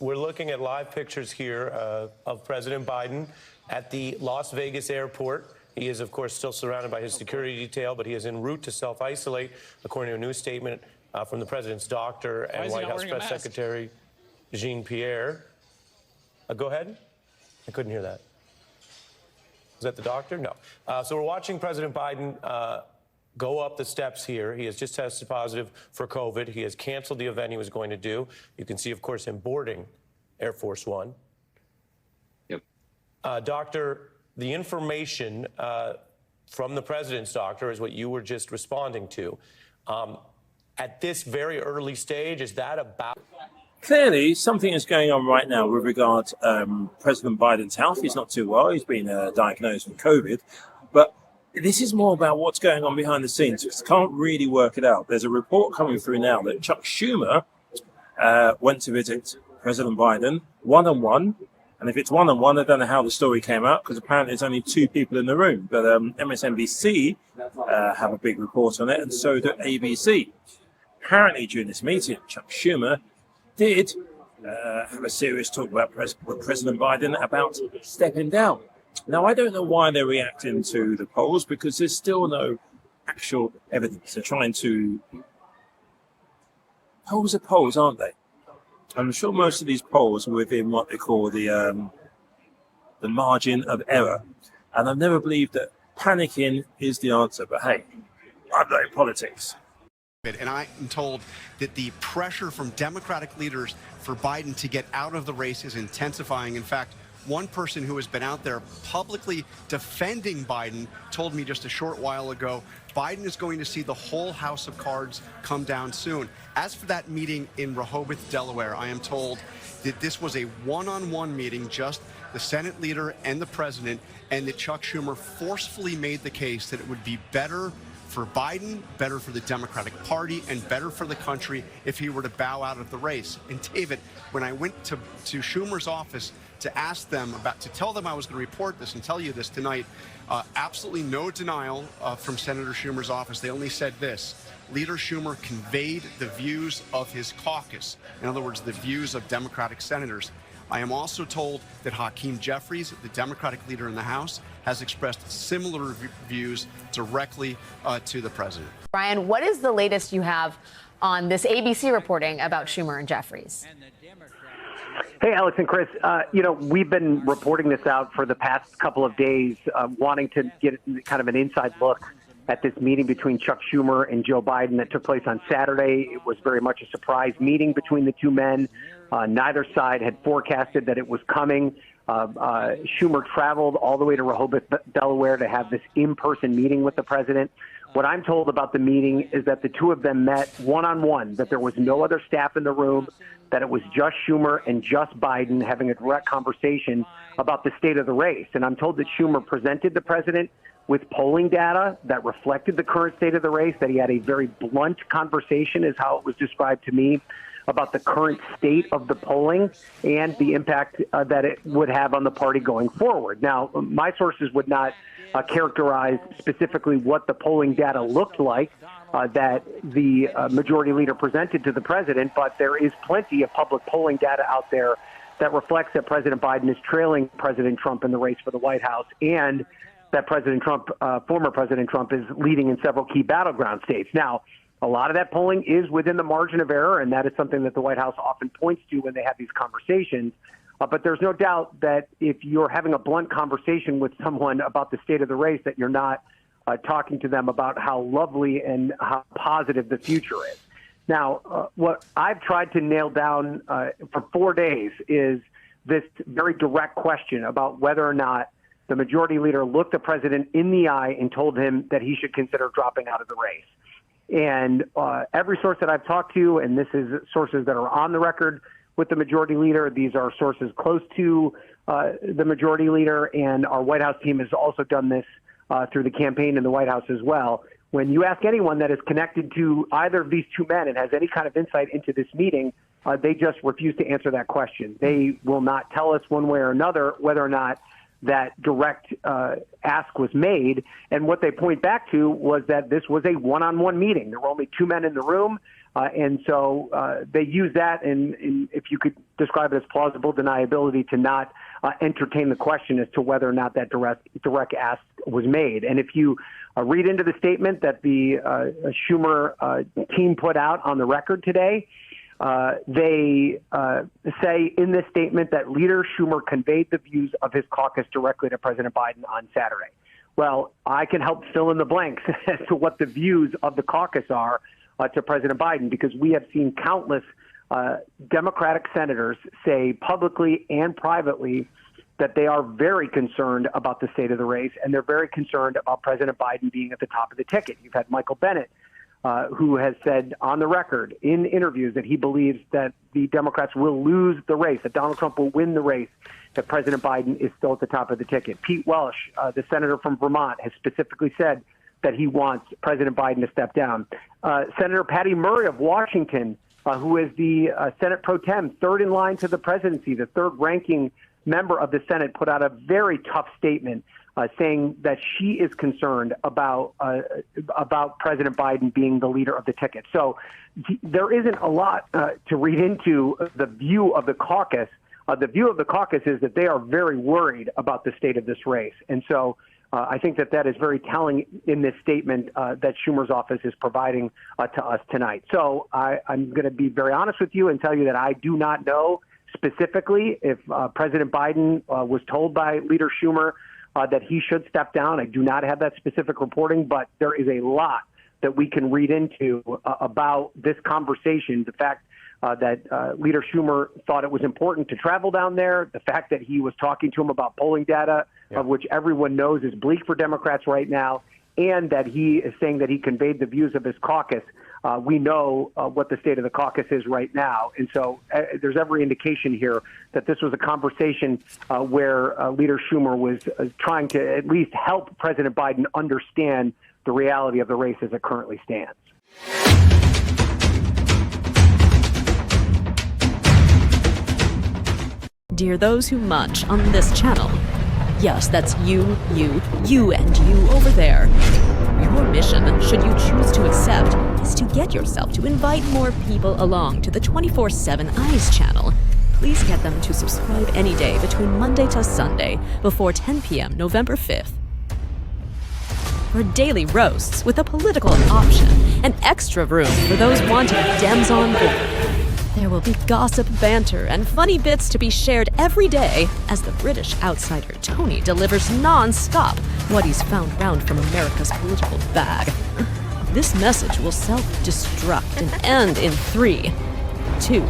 We're looking at live pictures here of President Biden at the Las Vegas airport. He is, of course, still surrounded by his security detail, but he is en route to self-isolate, according to a new statement from the president's doctor and White House Press Secretary Jean-Pierre. Go ahead. I couldn't hear that. Is that the doctor? No. So we're watching President Biden go up the steps here. He has just tested positive for COVID. He has canceled the event he was going to do. You can see, of course, him boarding Air Force One. Yep. Doctor, the information from the president's doctor is what you were just responding to. At this very early stage, is that about... Clearly, something is going on right now with regard to President Biden's health. He's not too well. He's been diagnosed with COVID. But this is more about what's going on behind the scenes, because I can't really work it out. There's a report coming through now that Chuck Schumer went to visit President Biden one-on-one. And if it's one-on-one, I don't know how the story came out, because apparently there's only two people in the room. But MSNBC have a big report on it, and so do ABC. Apparently, during this meeting, Chuck Schumer did have a serious talk about with President Biden about stepping down. Now, I don't know why they're reacting to the polls, because there's still no actual evidence. They're trying to... Polls are polls, aren't they? I'm sure most of these polls are within what they call the margin of error. And I've never believed that panicking is the answer. But hey, I'm not in politics. And I am told that the pressure from Democratic leaders for Biden to get out of the race is intensifying. In fact, one person who has been out there publicly defending Biden told me just a short while ago, Biden is going to see the whole house of cards come down soon. As for that meeting in Rehoboth, Delaware, I am told that this was a one-on-one meeting, just the Senate leader and the president, and that Chuck Schumer forcefully made the case that it would be better for Biden, better for the Democratic Party, and better for the country if he were to bow out of the race. And David, when I went to Schumer's office to ask them to tell them I was going to report this and tell you this tonight, absolutely no denial from Senator Schumer's office. They only said this: Leader Schumer conveyed the views of his caucus. In other words, the views of Democratic senators. I am also told that Hakeem Jeffries, the Democratic leader in the House, has expressed similar views directly to the president. Brian, what is the latest you have on this ABC reporting about Schumer and Jeffries? Hey, Alex and Chris, we've been reporting this out for the past couple of days, wanting to get kind of an inside look at this meeting between Chuck Schumer and Joe Biden that took place on Saturday. It was very much a surprise meeting between the two men. Neither side had forecasted that it was coming. Schumer traveled all the way to Rehoboth, Delaware, to have this in-person meeting with the president. What I'm told about the meeting is that the two of them met one-on-one, that there was no other staff in the room, that it was just Schumer and just Biden having a direct conversation about the state of the race. And I'm told that Schumer presented the president with polling data that reflected the current state of the race, that he had a very blunt conversation, is how it was described to me, about the current state of the polling and the impact that it would have on the party going forward. Now, my sources would not characterize specifically what the polling data looked like that the majority leader presented to the president, but there is plenty of public polling data out there that reflects that President Biden is trailing President Trump in the race for the White House, and that President Trump, former President Trump, is leading in several key battleground states. Now, a lot of that polling is within the margin of error, and that is something that the White House often points to when they have these conversations. But there's no doubt that if you're having a blunt conversation with someone about the state of the race, that you're not talking to them about how lovely and how positive the future is. Now, what I've tried to nail down for 4 days is this very direct question about whether or not the majority leader looked the president in the eye and told him that he should consider dropping out of the race. And every source that I've talked to, and this is sources that are on the record with the majority leader, these are sources close to the majority leader, and our White House team has also done this through the campaign in the White House as well. When you ask anyone that is connected to either of these two men and has any kind of insight into this meeting, they just refuse to answer that question. They will not tell us one way or another whether or not that direct ask was made. And what they point back to was that this was a one-on-one meeting. There were only two men in the room. And so they use that, and if you could describe it as plausible deniability, to not entertain the question as to whether or not that direct ask was made. And if you read into the statement that the Schumer team put out on the record today, they say in this statement that Leader Schumer conveyed the views of his caucus directly to President Biden on Saturday. Well, I can help fill in the blanks as to what the views of the caucus are to President Biden, because we have seen countless Democratic senators say publicly and privately that they are very concerned about the state of the race, and they're very concerned about President Biden being at the top of the ticket. You've had Michael Bennet, who has said on the record in interviews that he believes that the Democrats will lose the race, that Donald Trump will win the race, that President Biden is still at the top of the ticket. Pete Welsh, the senator from Vermont, has specifically said that he wants President Biden to step down. Senator Patty Murray of Washington, who is the Senate pro tem, third in line to the presidency, the third ranking member of the Senate, put out a very tough statement saying that she is concerned about President Biden being the leader of the ticket. So there isn't a lot to read into the view of the caucus. The view of the caucus is that they are very worried about the state of this race. And so I think that is very telling in this statement that Schumer's office is providing to us tonight. So I'm going to be very honest with you and tell you that I do not know specifically if President Biden was told by Leader Schumer that he should step down. I do not have that specific reporting, but there is a lot that we can read into about this conversation. The fact that Leader Schumer thought it was important to travel down there, the fact that he was talking to him about polling data, of which everyone knows is bleak for Democrats right now, and that he is saying that he conveyed the views of his caucus. We know what the state of the caucus is right now. And so there's every indication here that this was a conversation where Leader Schumer was trying to at least help President Biden understand the reality of the race as it currently stands. Dear those who munch on this channel, yes, that's you, and you over there. Your mission, should you choose to accept, is to get yourself to invite more people along to the 24/7 Eyes channel. Please get them to subscribe any day between Monday to Sunday before 10 p.m. November 5th. For daily roasts with a political option and extra room for those wanting Dems on board. There will be gossip, banter, and funny bits to be shared every day as the British outsider Tony delivers non-stop what he's found round from America's political bag. This message will self-destruct and end in 3, 2,